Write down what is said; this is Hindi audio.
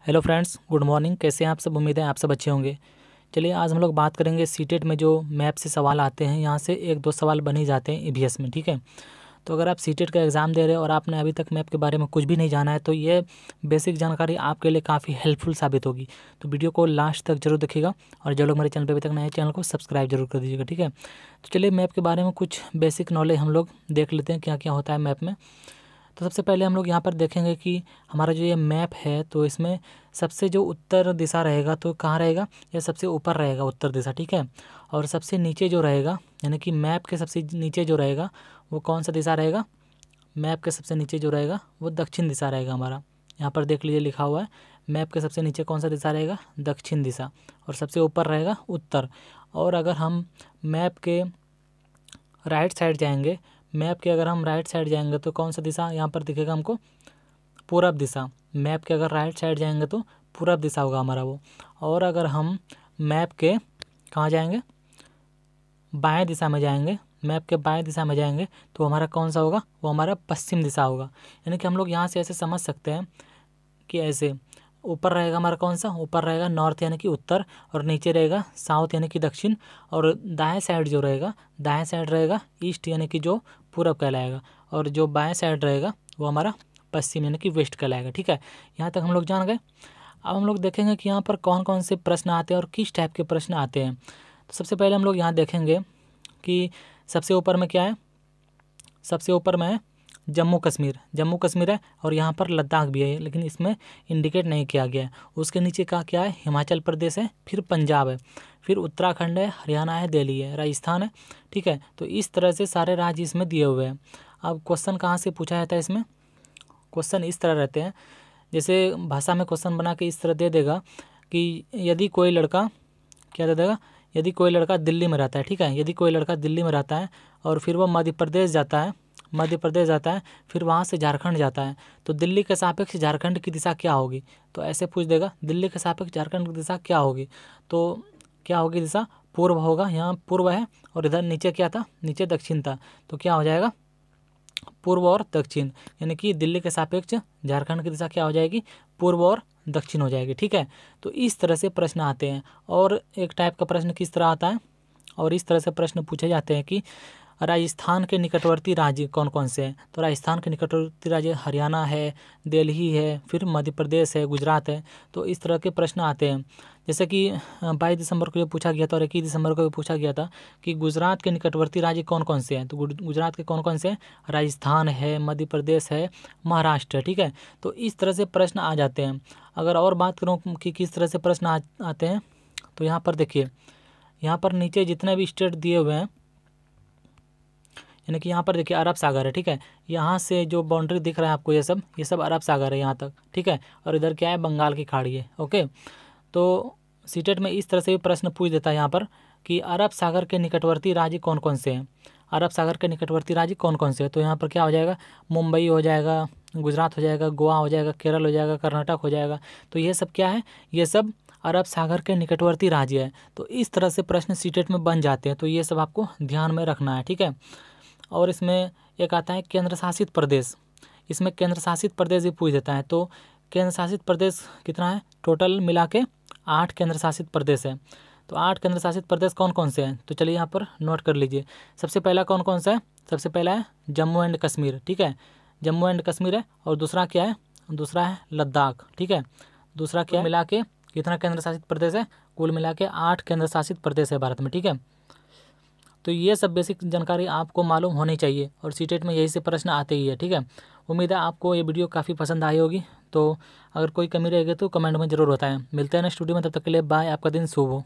Hello friends, good morning. कैसे हैं आप सब? उम्मीद है आप सब अच्छे होंगे। चलिए आज हम लोग बात करेंगे सीटेट में जो मैप से सवाल आते हैं, यहाँ से एक दो सवाल बन ही जाते हैं ईवीएस में। ठीक है, तो अगर आप सीटेट का एग्ज़ाम दे रहे हो और आपने अभी तक मैप के बारे में कुछ भी नहीं जाना है तो ये बेसिक जानकारी आपके लिए काफ़ी हेल्पफुल साबित होगी। तो वीडियो को लास्ट तक जरूर देखिएगा और जो लोग मेरे चैनल पर अभी तक नए, चैनल को सब्सक्राइब जरूर कर दीजिएगा। ठीक है, तो चलिए मैप के बारे में कुछ बेसिक नॉलेज हम लोग देख लेते हैं क्या क्या होता है मैप में। तो सबसे पहले हम लोग यहाँ पर देखेंगे कि हमारा जो ये मैप है तो इसमें सबसे जो उत्तर दिशा रहेगा तो कहाँ रहेगा, ये सबसे ऊपर रहेगा उत्तर दिशा। ठीक है, और सबसे नीचे जो रहेगा यानी कि मैप के सबसे नीचे जो रहेगा वो कौन सा दिशा रहेगा, मैप के सबसे नीचे जो रहेगा वो दक्षिण दिशा रहेगा हमारा। यहाँ पर देख लीजिए लिखा हुआ है मैप के सबसे नीचे कौन सा दिशा रहेगा, दक्षिण दिशा, और सबसे ऊपर रहेगा उत्तर। और अगर हम मैप के राइट साइड जाएंगे, मैप के अगर हम राइट साइड जाएंगे तो कौन सा दिशा यहाँ पर दिखेगा हमको, पूरब दिशा। मैप के अगर राइट साइड जाएंगे तो पूरब दिशा होगा हमारा वो। और अगर हम मैप के कहाँ जाएंगे, बाएं दिशा में जाएंगे, मैप के बाएं दिशा में जाएंगे तो हमारा कौन सा होगा, वो हमारा पश्चिम दिशा होगा। यानी कि हम लोग यहाँ से ऐसे समझ सकते हैं कि ऐसे ऊपर रहेगा हमारा कौन सा, ऊपर रहेगा नॉर्थ यानी कि उत्तर, और नीचे रहेगा साउथ यानी कि दक्षिण, और दाएं साइड जो रहेगा, दाएं साइड रहेगा ईस्ट यानी कि जो पूरब कहलाएगा, और जो बाएं साइड रहेगा वो हमारा पश्चिम यानी कि वेस्ट कहलाएगा। ठीक है, यहाँ तक हम लोग जान गए। अब हम लोग देखेंगे कि यहाँ पर कौन कौन से प्रश्न आते हैं और किस टाइप के प्रश्न आते हैं। तो सबसे पहले हम लोग यहाँ देखेंगे कि सबसे ऊपर में क्या है, सबसे ऊपर में है जम्मू कश्मीर। जम्मू कश्मीर है और यहाँ पर लद्दाख भी है, लेकिन इसमें इंडिकेट नहीं किया गया है। उसके नीचे का क्या है, हिमाचल प्रदेश है, फिर पंजाब है, फिर उत्तराखंड है, हरियाणा है, दिल्ली है, राजस्थान है। ठीक है, तो इस तरह से सारे राज्य इसमें दिए हुए हैं। अब क्वेश्चन कहाँ से पूछा जाता है इसमें, क्वेश्चन इस तरह रहते हैं, जैसे भाषा में क्वेश्चन बना के इस तरह दे देगा कि यदि कोई लड़का, क्या दे देगा, यदि कोई लड़का दिल्ली में रहता है। ठीक है, यदि कोई लड़का दिल्ली में रहता है और फिर वह मध्य प्रदेश जाता है, मध्य प्रदेश जाता है, फिर वहाँ से झारखंड जाता है, तो दिल्ली के सापेक्ष झारखंड की दिशा क्या होगी। तो ऐसे पूछ देगा दिल्ली के सापेक्ष झारखंड की दिशा क्या होगी, तो क्या होगी दिशा, पूर्व होगा। यहाँ पूर्व है और इधर नीचे क्या था, नीचे दक्षिण था, तो क्या हो जाएगा, पूर्व और दक्षिण, यानी कि दिल्ली के सापेक्ष झारखंड की दिशा क्या हो जाएगी, पूर्व और दक्षिण हो जाएगी। ठीक है, तो इस तरह से प्रश्न आते हैं। और एक टाइप का प्रश्न किस तरह आता है, और इस तरह से प्रश्न पूछे जाते हैं कि राजस्थान के निकटवर्ती राज्य कौन कौन से हैं। तो राजस्थान के निकटवर्ती राज्य हरियाणा है, दिल्ली है, फिर मध्य प्रदेश है, गुजरात है। तो इस तरह के प्रश्न आते हैं। जैसे कि 22 दिसंबर को ये पूछा गया था और 21 दिसंबर को भी पूछा गया था कि गुजरात के निकटवर्ती राज्य कौन कौन से हैं। तो गुजरात के कौन कौन से हैं, राजस्थान है, मध्य प्रदेश है, महाराष्ट्र है। ठीक है, तो इस तरह से प्रश्न आ जाते हैं। अगर और बात करूँ कि किस तरह से प्रश्न आते हैं, तो यहाँ पर देखिए, यहाँ पर नीचे जितने भी स्टेट दिए हुए हैं, यानी कि यहाँ पर देखिए अरब सागर है। ठीक है, यहाँ से जो बाउंड्री दिख रहा है आपको, ये सब अरब सागर है यहाँ तक। ठीक है, और इधर क्या है, बंगाल की खाड़ी है। ओके, तो सीटेट में इस तरह से भी प्रश्न पूछ देता है यहाँ पर कि अरब सागर के निकटवर्ती राज्य कौन कौन से हैं, अरब सागर के निकटवर्ती राज्य कौन कौन से हैं। तो यहाँ पर क्या हो जाएगा, मुंबई हो जाएगा, गुजरात हो जाएगा, गोवा हो जाएगा, केरल हो जाएगा, कर्नाटक हो जाएगा। तो ये सब क्या है, ये सब अरब सागर के निकटवर्ती राज्य है। तो इस तरह से प्रश्न सीटेट में बन जाते हैं, तो ये सब आपको ध्यान में रखना है। ठीक है, और इसमें एक आता है केंद्र शासित प्रदेश, इसमें केंद्र शासित प्रदेश भी पूछ देता है। तो केंद्र शासित प्रदेश कितना है, टोटल मिला के 8 केंद्र शासित प्रदेश है। तो 8 केंद्र शासित प्रदेश कौन कौन से हैं, तो चलिए यहाँ पर नोट कर लीजिए। सबसे पहला कौन कौन सा है, सबसे पहला है जम्मू एंड कश्मीर। ठीक है, जम्मू एंड कश्मीर है, और दूसरा क्या है, दूसरा है लद्दाख। ठीक है, दूसरा क्या मिला के कितना केंद्र शासित प्रदेश है, कुल मिला के 8 केंद्र शासित प्रदेश है भारत में। ठीक है, तो ये सब बेसिक जानकारी आपको मालूम होनी चाहिए और सीटेट में यही से प्रश्न आते ही है। ठीक है, उम्मीद है आपको ये वीडियो काफ़ी पसंद आई होगी। तो अगर कोई कमी रहेगी तो कमेंट में ज़रूर बताएं। मिलते हैं नेक्स्ट वीडियो में, तब तक के लिए बाय, आपका दिन शुभ हो।